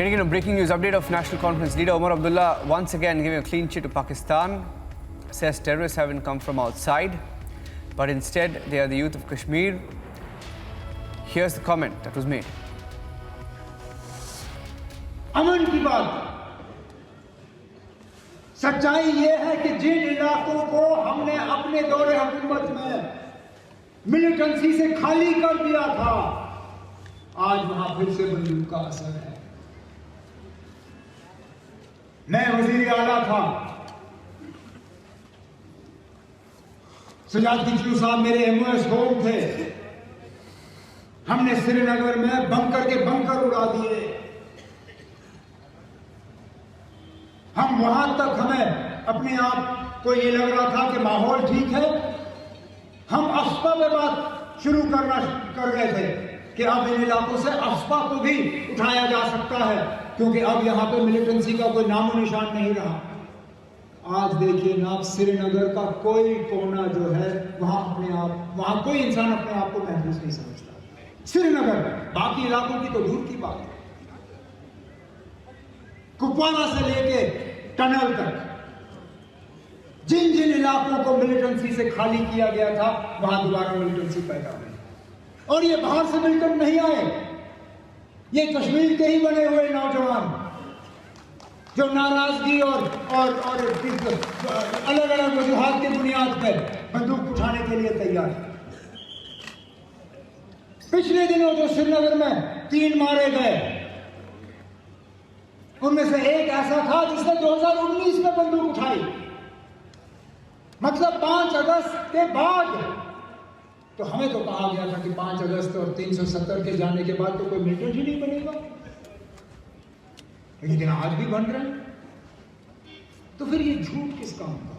Getting a breaking news update of National Conference leader Omar Abdullah once again giving a clean sheet to Pakistan. Says terrorists haven't come from outside, but instead they are the youth of Kashmir. Here's the comment that was made. अमन की बात, सच्चाई ये है कि जिन इलाकों को हमने अपने दौरे हुकूमत में मिलिटेंसी से खाली कर दिया था, आज वहां फिर से बंदूक का असर है। मैं वजीर आला था, सजाद किचलू साहब मेरे एमओएस होम थे। हमने श्रीनगर में बंकर के बंकर उड़ा दिए। हम वहां तक हमें अपने आप को ये लग रहा था कि माहौल ठीक है। हम अफस्पा पे बात शुरू कर गए थे कि अब इन इलाकों से अफस्पा को भी उठाया जा सकता है, क्योंकि अब यहां पे मिलिटेंसी का कोई नामो निशान नहीं रहा। आज देखिए ना, श्रीनगर का कोई कोना जो है वहां कोई इंसान अपने आप को महफूज नहीं समझता। श्रीनगर, बाकी इलाकों की तो दूर की बात है। कुपवाड़ा से लेके टनल तक जिन जिन इलाकों को मिलिटेंसी से खाली किया गया था, वहां दोबारा मिलिटेंसी पैदा हुई। और ये बाहर से मिलिटेंट नहीं आए, ये कश्मीर के ही बने हुए नौजवान जो नाराजगी और अलग अलग वजूहात की बुनियाद पर बंदूक उठाने के लिए तैयार है। पिछले दिनों जो श्रीनगर में 3 मारे गए, उनमें से एक ऐसा था जिसने 2019 में बंदूक उठाई, मतलब 5 अगस्त के बाद। तो हमें तो कहा गया था कि 5 अगस्त और 370 के जाने के बाद तो कोई मिलिटेंट ही नहीं बनेगा, लेकिन आज भी बन रहे हैं। तो फिर ये झूठ किस काम का?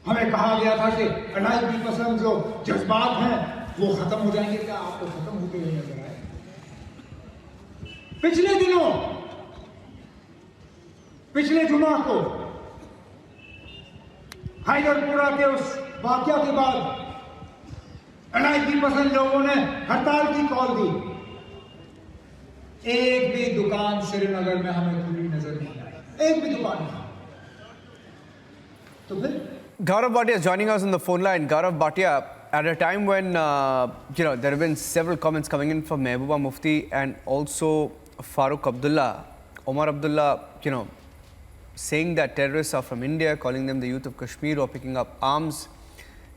हमें कहा गया था कि अलायदी पसंद जो जज्बात हैं वो खत्म हो जाएंगे। क्या आपको खत्म होते हुए नजर आए? पिछले जुमा को हैदरपुरा के उस वाकया के बाद अलायदी पसंद लोगों ने हड़ताल की कॉल दी। एक भी दुकान श्रीनगर में हमें खुली नजर नहीं आई, एक भी दुकान नहीं। तो फिर Gaurav Bhatia is joining us on the phone line. Gaurav Bhatia, at a time when there have been several comments coming in from Mehbooba Mufti and also Farooq Abdullah, Omar Abdullah, saying that terrorists are from India, calling them the youth of Kashmir or picking up arms.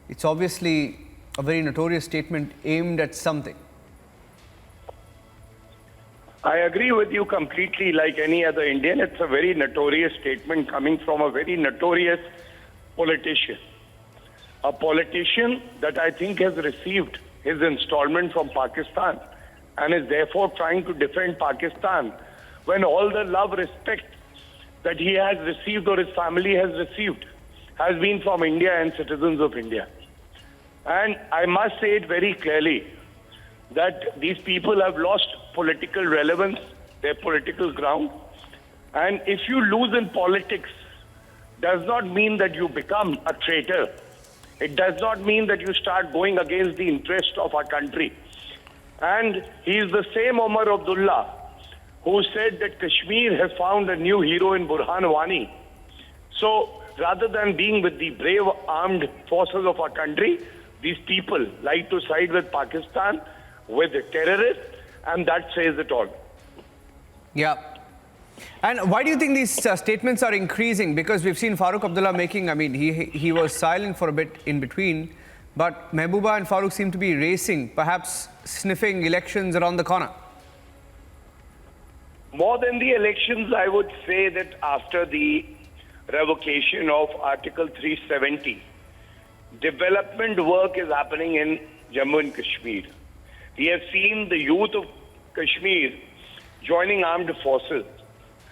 It's obviously a very notorious statement aimed at something. I agree with you completely. Like any other Indian, it's a very notorious statement coming from a very notorious politician. A politician that I think has received his installment from Pakistan and is therefore trying to defend Pakistan when all the love, respect that he has received or his family has received has been from India and citizens of India. And I must say it very clearly that these people have lost political relevance, their political ground. And if you lose in politics, does not mean that you become a traitor. It does not mean that you start going against the interest of our country. And he is the same Omar Abdullah who said that Kashmir has found a new hero in Burhan Wani. So rather than being with the brave armed forces of our country, these people like to side with Pakistan, with the terrorists, and that says it all. Yeah. And why do you think these statements are increasing? Because we've seen Farooq Abdullah making, he was silent for a bit in between, but Mehbooba and Farooq seem to be racing, perhaps sniffing elections around the corner. More than the elections, I would say that after the revocation of Article 370, development work is happening in Jammu and Kashmir. We have seen the youth of Kashmir joining armed forces.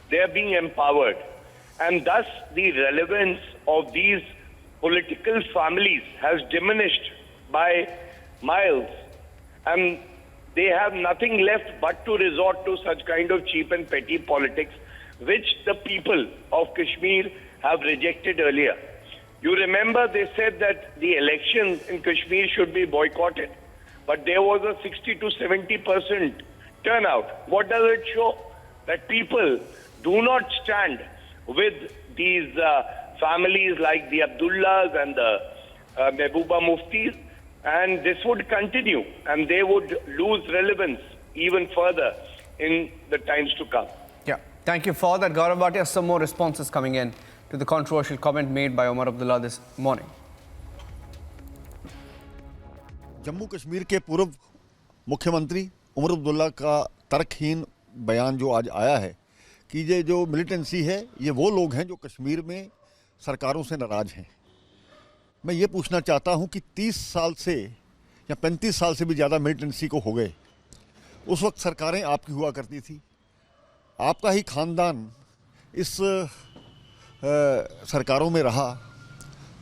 They are being empowered. And thus the relevance of these political families has diminished by miles. And they have nothing left but to resort to such kind of cheap and petty politics, which the people of Kashmir have rejected earlier. You remember they said that the elections in Kashmir should be boycotted, but there was a 60 to 70% turnout. What does it show? That people do not stand with these families like the Abdullahs and the Mehbooba Muftis, and this would continue, and they would lose relevance even further in the times to come. Yeah, thank you for that, Gaurav Bhatia. Some more responses coming in to the controversial comment made by Omar Abdullah this morning. Jammu Kashmir के पूर्व मुख्यमंत्री उमर अब्दुल्ला का तर्कहीन बयान जो आज आया है कि ये जो मिलिटेंसी है ये वो लोग हैं जो कश्मीर में सरकारों से नाराज़ हैं। मैं ये पूछना चाहता हूँ कि 30 साल से या 35 साल से भी ज़्यादा मिलिटेंसी को हो गए। उस वक्त सरकारें आपकी हुआ करती थी, आपका ही खानदान इस सरकारों में रहा,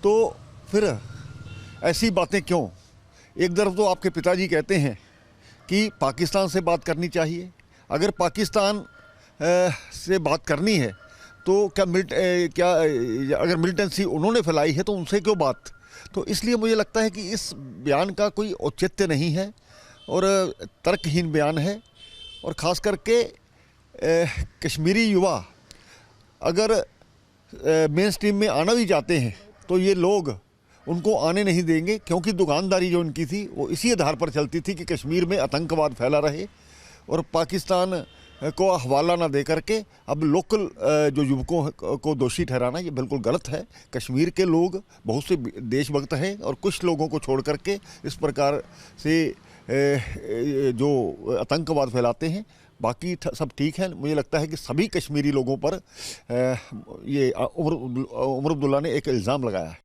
तो फिर ऐसी बातें क्यों? एक तरफ तो आपके पिताजी कहते हैं कि पाकिस्तान से बात करनी चाहिए, अगर पाकिस्तान से बात करनी है तो क्या अगर मिलिटेंसी उन्होंने फैलाई है तो उनसे क्यों बात? तो इसलिए मुझे लगता है कि इस बयान का कोई औचित्य नहीं है और तर्कहीन बयान है। और ख़ास करके कश्मीरी युवा अगर मेन स्ट्रीम में आना भी चाहते हैं तो ये लोग उनको आने नहीं देंगे, क्योंकि दुकानदारी जो उनकी थी वो इसी आधार पर चलती थी कि कश्मीर में आतंकवाद फैला रहे और पाकिस्तान को हवाला ना दे करके अब लोकल जो युवकों को दोषी ठहराना ये बिल्कुल गलत है। कश्मीर के लोग बहुत से देशभक्त हैं और कुछ लोगों को छोड़ करके इस प्रकार से जो आतंकवाद फैलाते हैं, बाकी सब ठीक है। मुझे लगता है कि सभी कश्मीरी लोगों पर ये उमर अब्दुल्ला ने एक इल्ज़ाम लगाया है।